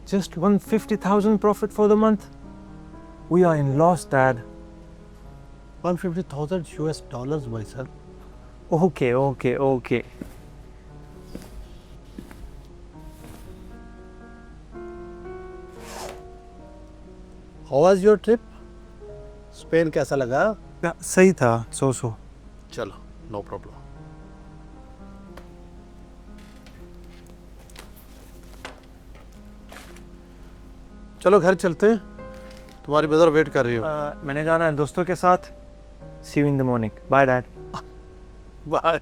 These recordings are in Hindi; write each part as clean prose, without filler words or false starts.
Just 150,000 profit for the month. We are in loss, Dad. $150,000 my son. Okay. How was your trip? Spain कैसा लगा? सही था, so. चलो, नो प्रॉब्लम. चलो घर चलते हैं. तुम्हारी मदर वेट कर रही हो. मैंने जाना है दोस्तों के साथ. See you in the morning. Bye, Dad. Bye.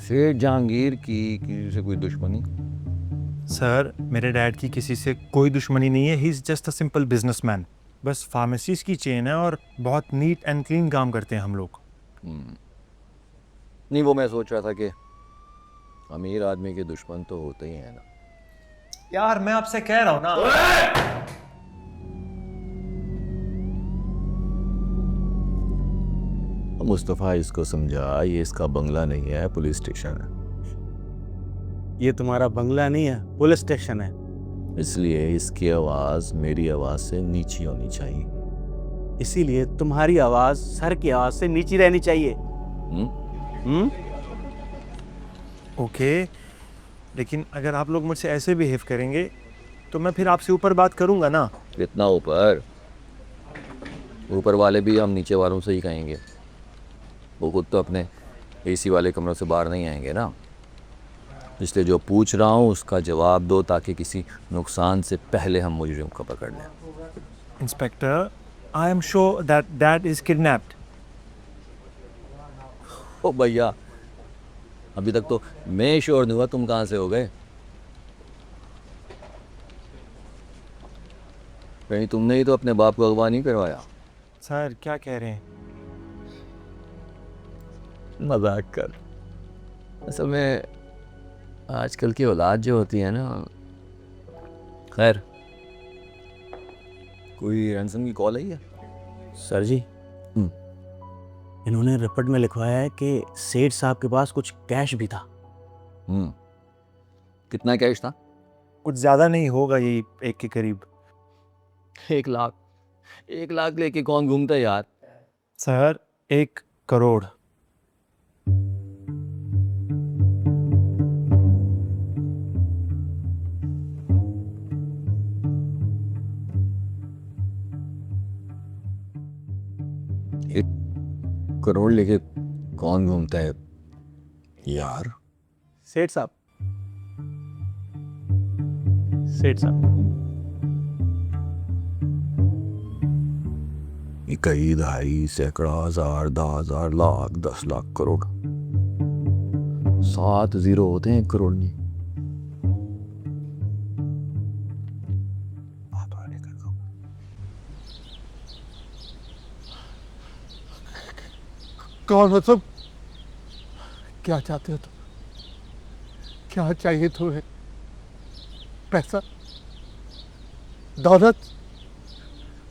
Seth Jahangir की किसी से कोई दुश्मनी? सर, मेरे डैड की किसी से कोई दुश्मनी नहीं है. He is just a simple businessman. बस फार्मेसीज की चेन है और बहुत नीट एंड क्लीन काम करते हैं हम लोग. नहीं, वो मैं सोच रहा था कि अमीर आदमी के दुश्मन तो होते ही हैं ना. यार मैं आपसे कह रहा हूँ ना. मुस्तफ़ा इसको समझा, ये इसका बंगला नहीं है, पुलिस स्टेशन है. ये तुम्हारा बंगला नहीं है, पुलिस स्टेशन है. इसलिए इसकी आवाज़ मेरी आवाज़ से नीची होनी चाहिए. इसीलिए तुम्हारी आवाज सर की आवाज से नीची रहनी चाहिए. ओके, लेकिन अगर आप लोग मुझसे ऐसे बिहेव करेंगे तो मैं फिर आपसे ऊपर बात करूंगा ना. इतना ऊपर वाले भी हम नीचे वालों से ही कहेंगे. वो खुद तो अपने एसी वाले कमरों से बाहर नहीं आएंगे ना. इसलिए जो पूछ रहा हूँ उसका जवाब दो, ताकि किसी नुकसान से पहले हम मुजरिम को पकड़ लें. Inspector, I am sure that dad is kidnapped. ओ भैया, अभी तक तो मैं श्योर नहीं हुआ, तुम कहाँ से हो गए? कहीं तुमने ही तो अपने बाप को अगवा नहीं करवाया? सर क्या कह रहे हैं? मजाक कर. असल में आजकल की औलाद जो होती है ना. खैर, कोई रैंसम की कॉल आई है? सर जी, इन्होंने रिपोर्ट में लिखवाया है कि सेठ साहब के पास कुछ कैश भी था. कितना कैश था? कुछ ज़्यादा नहीं होगा, यही 1 के करीब। 1 लाख? 1 लाख लेके कौन घूमता है यार? सर 1 करोड़। करोड़ लेके कौन घूमता है यार? सेठ साहब, सेठ साहब, कई दहाई सैकड़ा हजार 10,000 लाख 10 लाख करोड़ 7 जीरो होते हैं 1 करोड़ में। कौन हो तुम? क्या चाहते हो तुम? क्या चाहिए तुम्हें? पैसा, दौलत?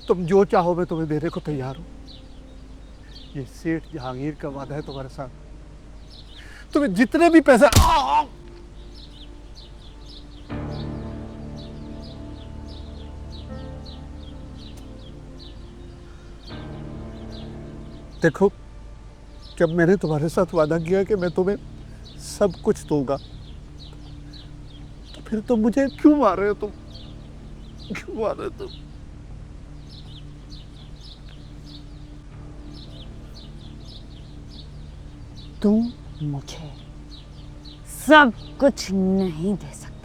तुम जो चाहो मैं तुम्हें देने को तैयार हूं। ये सेठ जहांगीर का वादा है तुम्हारे साथ। तुम्हें जितने भी पैसे देखो, जब मैंने तुम्हारे साथ वादा किया कि मैं तुम्हें सब कुछ दूंगा, तो फिर तुम मुझे क्यों मार रहे हो? तुम क्यों मार रहे हो? तुम मुझे सब कुछ नहीं दे सकते।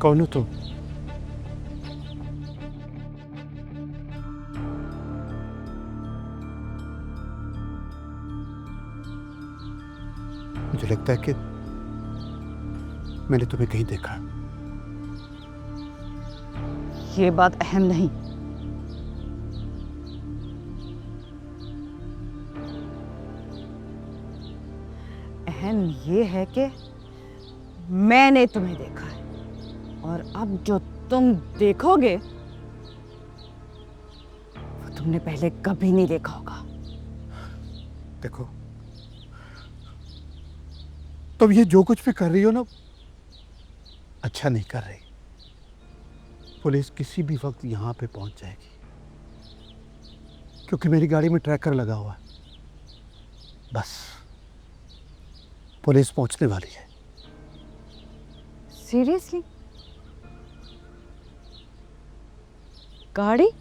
कौन हो तुम? मुझे लगता है कि मैंने तुम्हें कहीं देखा। ये बात अहम नहीं। अहम ये है कि मैंने तुम्हें देखा है, और अब जो तुम देखोगे वो तुमने पहले कभी नहीं देखा होगा। देखो, तुम ये जो कुछ भी कर रही हो ना, अच्छा नहीं कर रही। पुलिस किसी भी वक्त यहां पे पहुंच जाएगी, क्योंकि मेरी गाड़ी में ट्रैकर लगा हुआ है। बस पुलिस पहुंचने वाली है। सीरियसली? गाड़ी?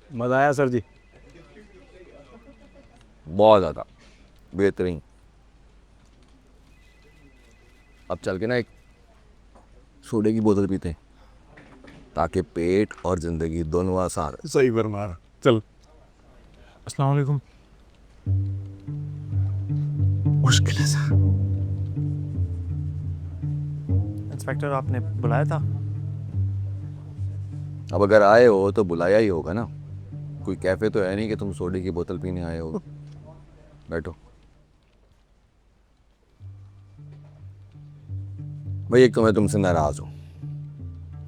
मज़ा आया सर जी? बहुत ज़्यादा बेहतरीन। अब चल के ना एक सोडे की बोतल पीते हैं, ताकि पेट और ज़िंदगी दोनों आसान रहे। सही फरमा। चल। अस्सलाम वालेकुम। मुश्किल है सर। इंस्पेक्टर, आपने बुलाया था? अब अगर आए हो तो बुलाया ही होगा ना। कोई कैफे तो है नहीं कि तुम सोडे की बोतल पीने आए हो। बैठो। भाई, एक तो मैं तुमसे नाराज हूँ।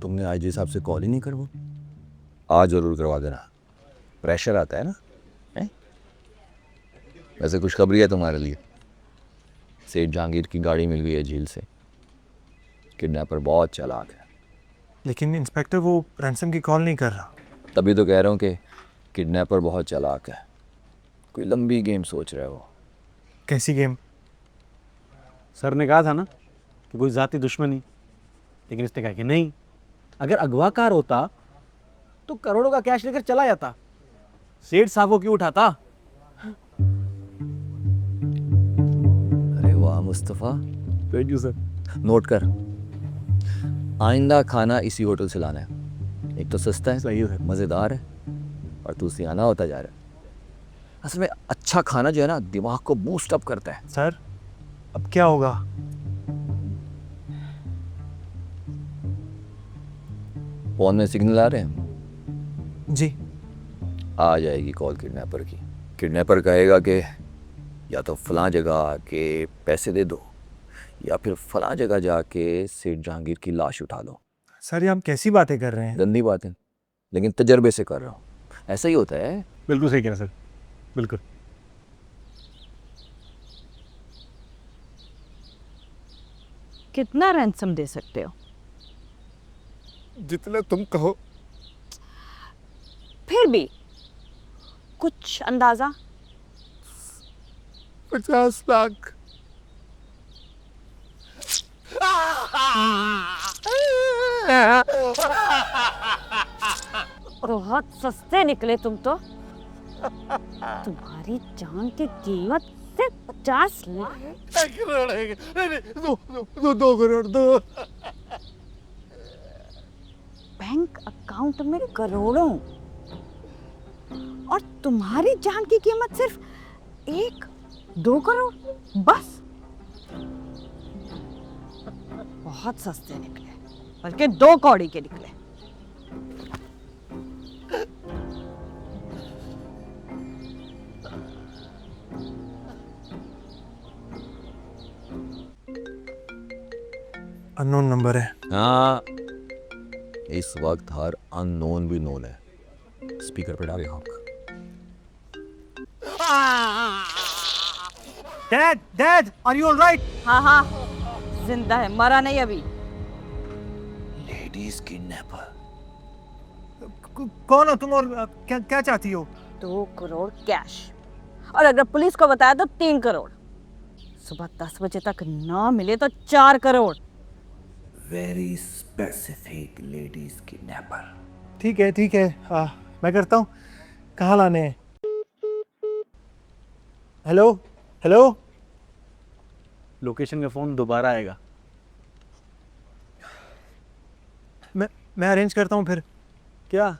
तुमने आईजी साहब से कॉल ही नहीं करवा। आज जरूर करवा देना, प्रेशर आता है ना। है? वैसे खुशखबरी है तुम्हारे लिए, सेठ जहांगीर की गाड़ी मिल गई है झील से। किडनैपर बहुत चालाक है। लेकिन इंस्पेक्टर, वो रैंसम की कॉल नहीं कर रहा। तभी तो कह रहा हूँ कि किडनैपर बहुत चालाक है। कोई लंबी गेम सोच रहा है वो। कैसी गेम? सर ने कहा था ना कि कोई ज़ाती दुश्मनी, लेकिन इसने कहा कि नहीं, अगर अगवाकार होता तो करोड़ों का कैश लेकर चला जाता, सेठ साहब को क्यों उठाता? अरे वाह Mustafa, thank you sir. Note कर, आइंदा खाना इसी होटल से लाना है। एक तो सस्ता है, सही है। मज़ेदार है, और तू सियाना होता जा रहा है। असल में अच्छा खाना जो है ना, दिमाग को बूस्ट अप करता है। सर अब क्या होगा? फोन में सिग्नल आ रहे हैं, जी। आ जाएगी कॉल किडनैपर की। किडनैपर कहेगा कि या तो फलां जगह आके पैसे दे दो, या फिर फलां जगह जाके सेठ जहांगीर की लाश उठा लो। सर ये हम कैसी बातें कर रहे हैं? गंदी बात है, लेकिन तजर्बे से कर रहा हूँ। ऐसा ही होता है। बिल्कुल सही कह रहे हैं सर, बिल्कुल। कितना रैंसम दे सकते हो? जितने तुम कहो। फिर भी कुछ अंदाजा? 50 लाख। बहुत सस्ते निकले तुम तो। तुम्हारी जान की कीमत सिर्फ 50 लाख। 1 करोड़ है। नहीं, 2 करोड़ दो। बैंक अकाउंट में करोड़ों, और तुम्हारी जान की कीमत सिर्फ 1-2 करोड़ बस। बहुत सस्ते निकले, बल्कि 2 कौड़ी के निकले। अननोन नंबर है। हाँ, इस वक्त हर अननोन भी नोन है। स्पीकर पे डाले हक। Dad are you alright? हाँ हाँ, जिंदा है, मरा नहीं अभी। Ladies kidnapper. कौन हो तुम और क्या क्या चाहती हो? 2 करोड़ कैश, और अगर पुलिस को बताया तो 3 करोड़। सुबह 10 बजे तक ना मिले तो 4 crore. Very specific ladies kidnapper. ठीक है मैं करता हूँ। कहाँ लाने हैं? Hello hello. लोकेशन का फ़ोन दोबारा आएगा। मैं अरेंज करता हूँ फिर। क्या?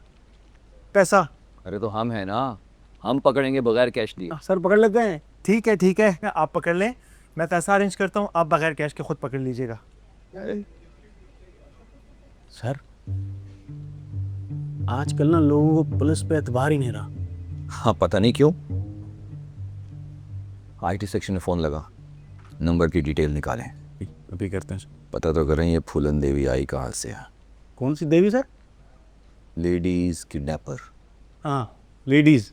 पैसा? अरे तो हम हैं ना, हम पकड़ेंगे बगैर कैश दिए। सर पकड़ लेते हैं। ठीक है आप पकड़ लें, मैं पैसा अरेंज करता हूँ, आप बगैर कैश के खुद पकड़ लीजिएगा। सर आजकल ना लोगों को पुलिस पे एतबार ही नहीं रहा। हाँ, पता नहीं क्यों। आईटी सेक्शन में फ़ोन लगा, नंबर की डिटेल निकालें। अभी करते हैं सर। पता तो करें ये फूलन देवी आई कहाँ से है। कौन सी देवी सर? Ladies kidnapper. हाँ, लेडीज़।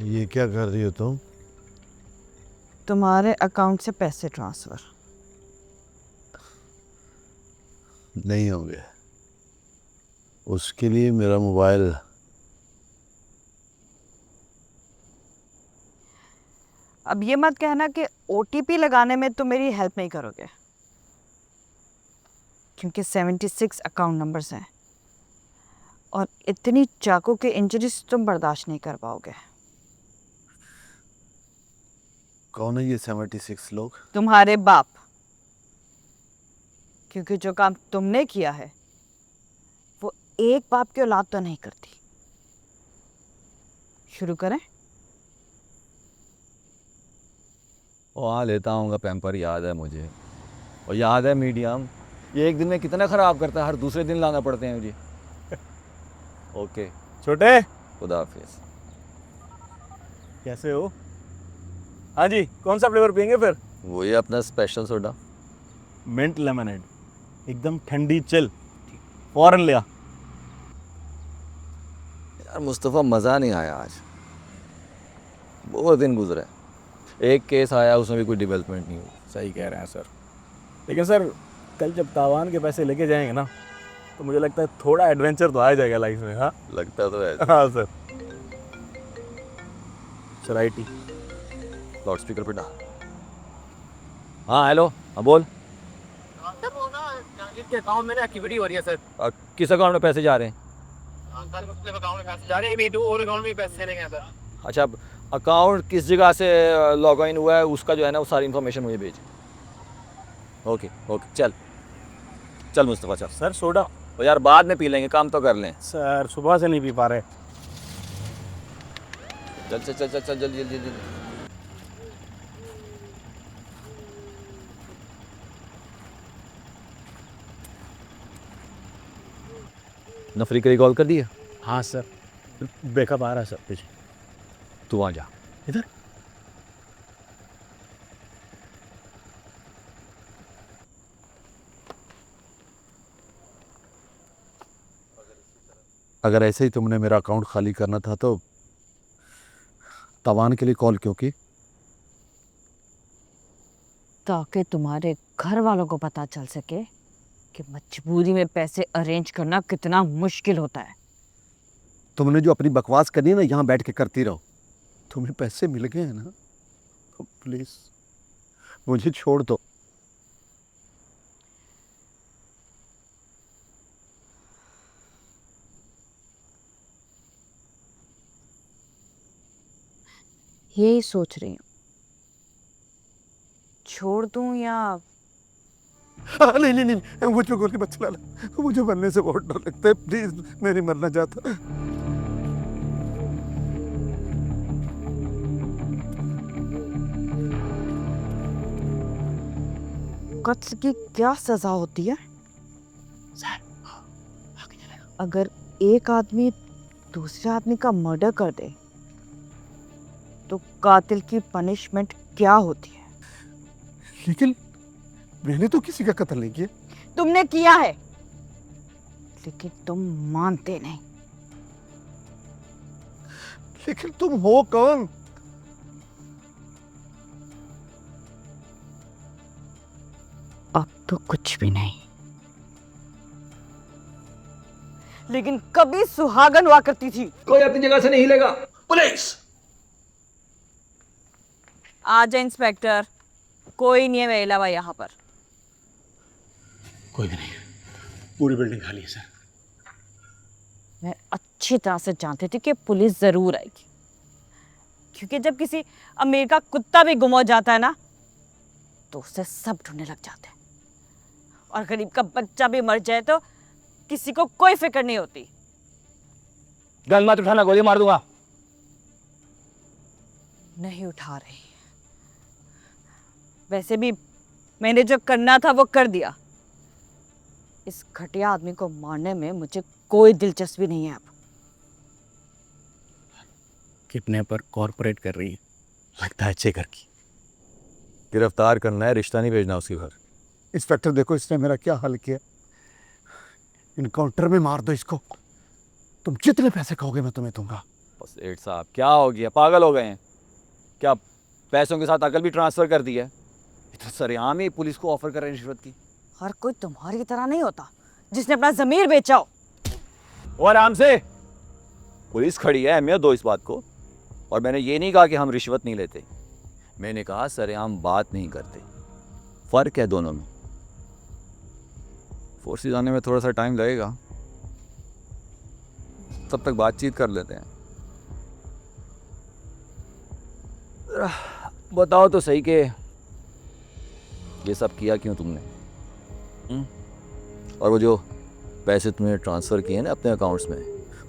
ये क्या कर रही हो तुम? तुम्हारे अकाउंट से पैसे ट्रांसफर। नहीं होंगे। उसके लिए मेरा मोबाइल। अब ये मत कहना कि ओटीपी लगाने में तुम मेरी हेल्प नहीं करोगे, क्योंकि 76 अकाउंट नंबर्स हैं और इतनी चाकू के इंजरीज तुम बर्दाश्त नहीं कर पाओगे। कौन है ये 76 लोग? तुम्हारे बाप, क्योंकि जो काम तुमने किया है वो एक बाप की औलाद तो नहीं करती। शुरू करें? वहाँ लेता हूँगा पैम्पर, याद है मुझे। और याद है मीडियम, ये एक दिन में कितना ख़राब करता है, हर दूसरे दिन लाना पड़ते हैं मुझे। ओके, छोटे, खुदा हाफिज़। कैसे हो? हाँ जी, कौन सा फ्लेवर पियेंगे फिर? वो ये अपना स्पेशल सोडा। मिंट लेमनेड, एकदम ठंडी चिल, फौरन लिया। यार मुस्तफ़ा, मज़ा नहीं आया आज, बहुत दिन गुजरे। एक केस आया, उसमें भी कोई डेवलपमेंट नहीं हुई। सही कह रहे हैं सर, लेकिन सर कल जब तावान के पैसे लेके जाएंगे ना, तो मुझे लगता है थोड़ा एडवेंचर तो आ जाएगा लाइफ में। हाँ लगता तो है। हाँ sir. Sir IT loud speaker पे डाल। हाँ हेलो, हाँ बोल। के अकाउंट में ना एक्टिविटी हो रही है सर। किस अकाउंट में पैसे जा रहे हैं? सर मुख्तलिफ अकाउंट में पैसे जा रहे हैं, अभी 2 और अकाउंट में पैसे चले गए हैं सर। अच्छा, अकाउंट किस जगह से लॉग इन हुआ है उसका जो है ना वो सारी इन्फॉर्मेशन मुझे भेज। ओके ओके, चल चल मुस्तफ़ा चल। Sir soda. तो यार बाद में पी लेंगे, काम तो कर लें। सर सुबह से नहीं पी पा रहे। चल चल चल चल चल जल्दी जल्दी जल्दी। नफरी करी कॉल कर दिया? हाँ सर, ब्रेकअप आ रहा है सर पीछे। तू वहाँ जा। इधर? अगर ऐसे ही तुमने मेरा अकाउंट खाली करना था तो तवान के लिए कॉल क्यों की? ताकि तुम्हारे घर वालों को पता चल सके कि मजबूरी में पैसे अरेंज करना कितना मुश्किल होता है। तुमने जो अपनी बकवास करनी है ना, यहाँ बैठ के करती रहो। तुम्हें पैसे मिल गए हैं ना, तो प्लीज मुझे छोड़ दो। यही सोच रही हूँ, छोड़ दूं या नहीं नहीं नहीं, मुझे गोली मत चलाना, मुझे मरने से बहुत डर लगता है, प्लीज मैं नहीं मरना चाहता। कत्ल की क्या सजा होती है? अगर एक आदमी दूसरे आदमी का मर्डर कर दे तो कातिल की पनिशमेंट क्या होती है? लेकिन मैंने तो किसी का कत्ल नहीं किया। तुमने किया है, लेकिन तुम मानते नहीं। लेकिन तुम हो कौन? अब तो कुछ भी नहीं, लेकिन कभी सुहागन हुआ करती थी। कोई अपनी जगह से नहीं हिलेगा। पुलिस! आ जाए इंस्पेक्टर, कोई नहीं है मेरे अलावा यहाँ पर। कोई भी नहीं, पूरी बिल्डिंग खाली है सर। मैं अच्छी तरह से जानती थी कि पुलिस जरूर आएगी, क्योंकि जब किसी अमीर का कुत्ता भी गुम हो जाता है ना तो उसे सब ढूंढने लग जाते हैं, और गरीब का बच्चा भी मर जाए तो किसी को कोई फिक्र नहीं होती। गन मत उठाना, गोली मार दूंगा। नहीं उठा रही। वैसे भी मैंने जो करना था वो कर दिया। इस घटिया आदमी को मारने में मुझे कोई दिलचस्पी नहीं है अब। किडनैपर कॉर्पोरेट कर रही है, लगता है अच्छे घर की। गिरफ्तार करना है, रिश्ता नहीं भेजना उसके घर। इंस्पेक्टर देखो इसने मेरा क्या हाल किया। इनकाउंटर में मार दो इसको, तुम जितने पैसे कहोगे मैं तुम्हें दूंगा। बस सेठ साहब क्या हो गया, पागल हो गए हैं क्या? पैसों के साथ अकल भी ट्रांसफर कर दी है। इतना सरेआम ही पुलिस को ऑफर कर रहे हैं रिश्वत की। हर कोई तुम्हारी तरह नहीं होता जिसने अपना जमीर बेचा हो। और आराम से, पुलिस खड़ी है, अहमियत दो इस बात को। और मैंने ये नहीं कहा कि हम रिश्वत नहीं लेते, मैंने कहा सरेआम बात नहीं करते। फर्क है दोनों में। फोर्सेस आने में थोड़ा सा टाइम लगेगा, तब तक बातचीत कर लेते हैं। बताओ तो सही कि ये सब किया क्यों तुमने? और वो जो पैसे तुमने ट्रांसफ़र किए ना अपने अकाउंट्स में,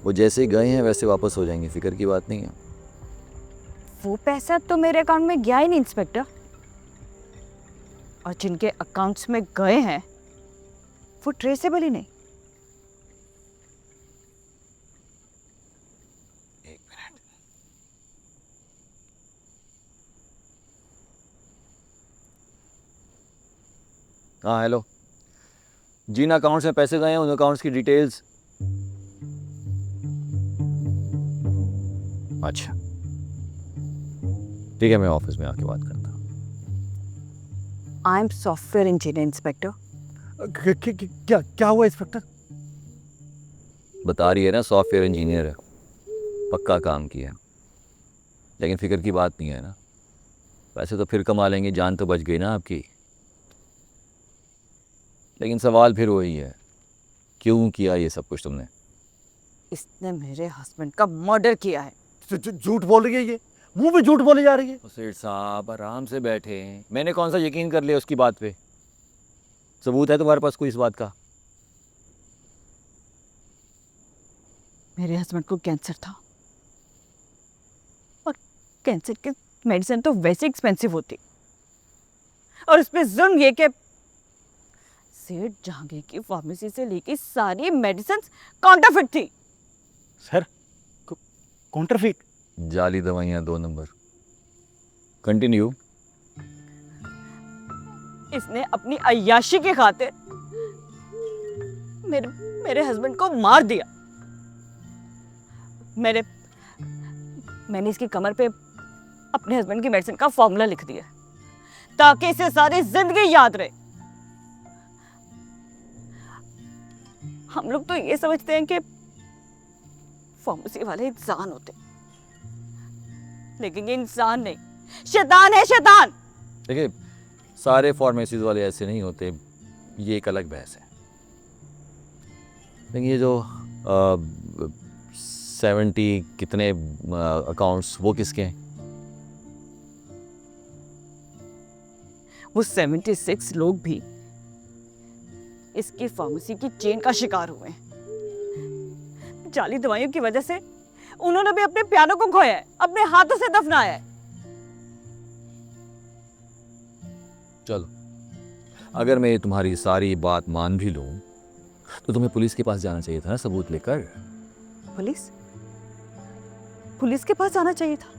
वो जैसे ही गए हैं वैसे वापस हो जाएंगे, फिक्र की बात नहीं है। वो पैसा तो मेरे अकाउंट में गया ही नहीं इंस्पेक्टर, और जिनके अकाउंट्स में गए हैं वो ट्रेसेबल ही नहीं। एक मिनट, हाँ हेलो। जिन अकाउंट्स में पैसे गए हैं उन अकाउंट्स की डिटेल्स। अच्छा ठीक है, मैं ऑफिस में आके बात करता हूँ। I am software engineer inspector. क्या क्या हुआ इंस्पेक्टर? बता रही है ना सॉफ्टवेयर इंजीनियर है, पक्का काम किया है। लेकिन फिक्र की बात नहीं है ना, पैसे तो फिर कमा लेंगे, जान तो बच गई ना आपकी। लेकिन सवाल फिर वही है, क्यों किया ये सब कुछ तुमने? इसने मेरे हस्बैंड का मर्डर किया है। झूठ बोल रही है ये, मुंह पे झूठ बोली जा रही है। सेठ साहब आराम से बैठे, मैंने कौन सा यकीन कर लिया उसकी बात पे? सबूत है तुम्हारे पास कोई इस बात का? मेरे हस्बैंड को कैंसर था, और कैंसर की मेडिसिन तो वैसे एक्सपेंसिव होती, और इसमें जुर्म ये कि सेठ जहांगीर की फार्मेसी से लेके सारी मेडिसिन काउंटरफिट थी। Sir counterfeit? जाली दवाइयाँ 2 नंबर। कंटिन्यू। इसने अपनी अय्याशी की खातिर मेरे हस्बैंड को मार दिया। मैंने इसकी कमर पे अपने हस्बैंड की मेडिसिन का फॉर्मूला लिख दिया ताकि इसे सारी जिंदगी याद रहे। हम लोग तो ये समझते हैं कि फार्मेसी वाले इंसान होते, लेकिन ये इंसान नहीं, शैतान है, शैतान। देखिए, सारे फार्मेसीज वाले ऐसे नहीं होते, ये एक अलग बहस है। लेकिन ये जो 70 कितने अकाउंट्स, वो किसके हैं? वो 76 लोग भी इसकी फार्मेसी की चेन का शिकार हुए हैं। जाली दवाइयों की वजह से उन्होंने भी अपने प्यारों को खोया है, अपने हाथों से दफनाया है। चलो, अगर मैं तुम्हारी सारी बात मान भी लूं तो तुम्हें पुलिस के पास जाना चाहिए था ना, सबूत लेकर। पुलिस के पास जाना चाहिए था।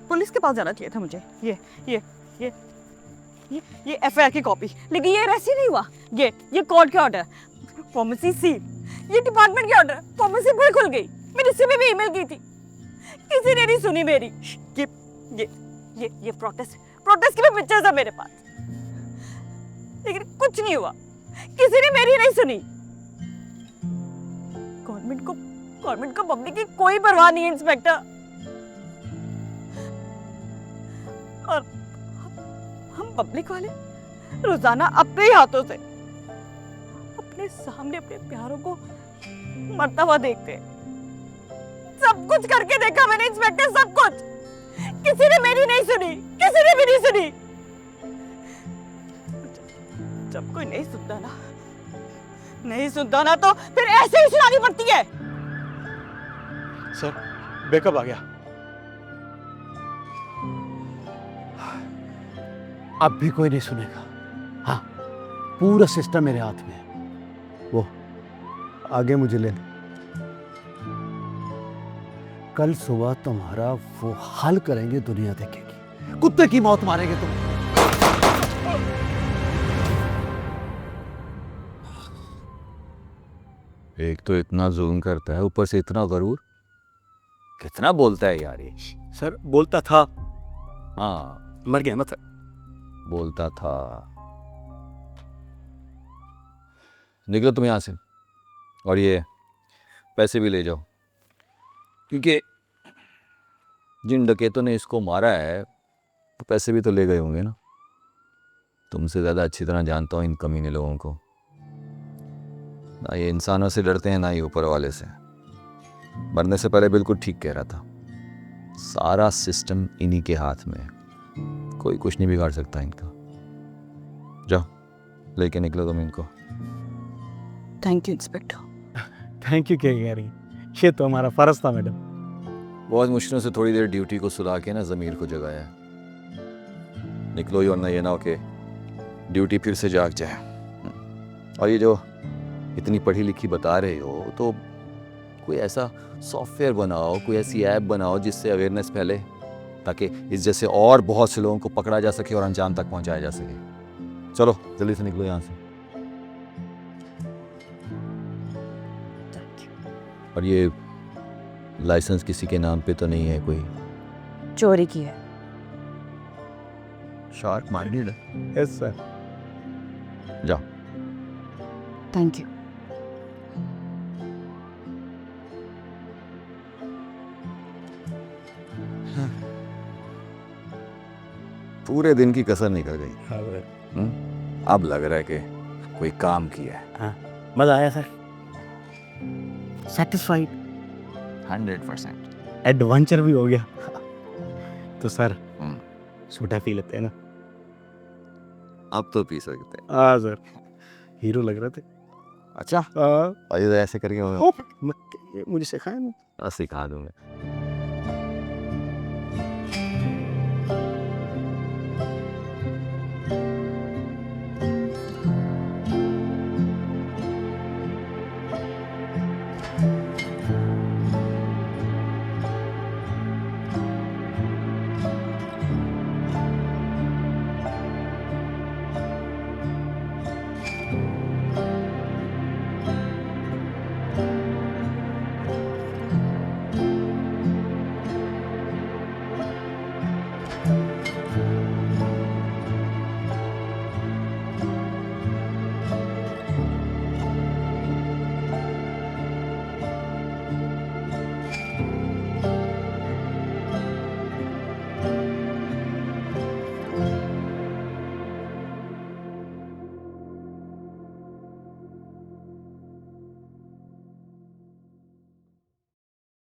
पुलिस के पास जाना चाहिए था मुझे। ये एफआईआर की कॉपी, लेकिन ये ऐसे नहीं हुआ। ये कोर्ट के ऑर्डर, फार्मेसी सील, ये डिपार्टमेंट के ऑर्डर, फार्मेसी फिर खुल गई। मैंने सुबह भी ईमेल की थी, किसी ने नहीं सुनी मेरी। ये प्रोटेस्ट की भी पिक्चर्स है मेरे पास, लेकिन कुछ नहीं हुआ, किसी ने मेरी नहीं सुनी। गवर्नमेंट को पब्लिक की कोई परवाह नहीं है इंस्पेक्टर। और हम पब्लिक वाले रोजाना अपने ही हाथों से अपने सामने अपने प्यारों को मरता हुआ देखते हैं। सब कुछ करके देखा मैंने इंस्पेक्टर, सब कुछ, किसी ने मेरी नहीं सुनी, किसी ने भी नहीं सुनी। जब कोई नहीं सुनता ना तो फिर ऐसे ही सुनानी पड़ती है। सर बैकअप आ गया। अब भी कोई नहीं सुनेगा। हाँ, पूरा सिस्टम मेरे हाथ में है। वो आगे मुझे ले लो। कल सुबह तुम्हारा वो हाल करेंगे, दुनिया देखेगी। कुत्ते की मौत मारेंगे तुम। एक तो इतना जुल्म करता है, ऊपर से इतना गरूर। कितना बोलता है यार ये। सर बोलता था, हाँ, मर गया ना सर। बोलता था। निकलो तुम यहाँ से, और ये पैसे भी ले जाओ, क्योंकि जिन डकैतों ने इसको मारा है वो पैसे भी तो ले गए होंगे ना। तुमसे ज़्यादा अच्छी तरह जानता हूँ इन कमीने लोगों को। ना ये इंसानों से डरते हैं, ना ही ऊपर वाले से। मरने से पहले बिल्कुल ठीक कह रहा था। सारा सिस्टम इन्हीं के हाथ में है, कोई कुछ नहीं बिगाड़ सकता इनका। जाओ, लेके निकलो तुम इनको। Thank you inspector. Thank you क्या कह रही, ये तो हमारा फर्ज था मैडम। बहुत मुश्किलों से थोड़ी देर ड्यूटी को सुला के ना ज़मीर को जगाया। निकलो ही, वरना ये ना हो कि ड्यूटी फिर से जाग जाए। और ये जो इतनी पढ़ी लिखी बता रहे हो, तो कोई ऐसा सॉफ्टवेयर बनाओ, कोई ऐसी ऐप बनाओ जिससे अवेयरनेस फैले, ताकि इस जैसे और बहुत से लोगों को पकड़ा जा सके और अंजाम तक पहुंचाया जा सके। चलो जल्दी से निकलो यहाँ से। और ये लाइसेंस किसी के नाम पे तो नहीं है? कोई चोरी की है। Sharp minded. Yes sir. जाओ। Thank you. पूरे दिन की कसर निकल गई। अब लग रहा है कि कोई काम किया है। हाँ, मज़ा आया सर, सेटिस्फाइड, 100%। एडवेंचर भी हो गया। तो सर हम्म, छोटा पी लेते हैं ना? अब तो पी सकते हैं। हाँ सर, हीरो लग रहे थे। अच्छा, हाँ, और ये ऐसे करके मुझे सिखाया नहीं। सिखा दूंगा।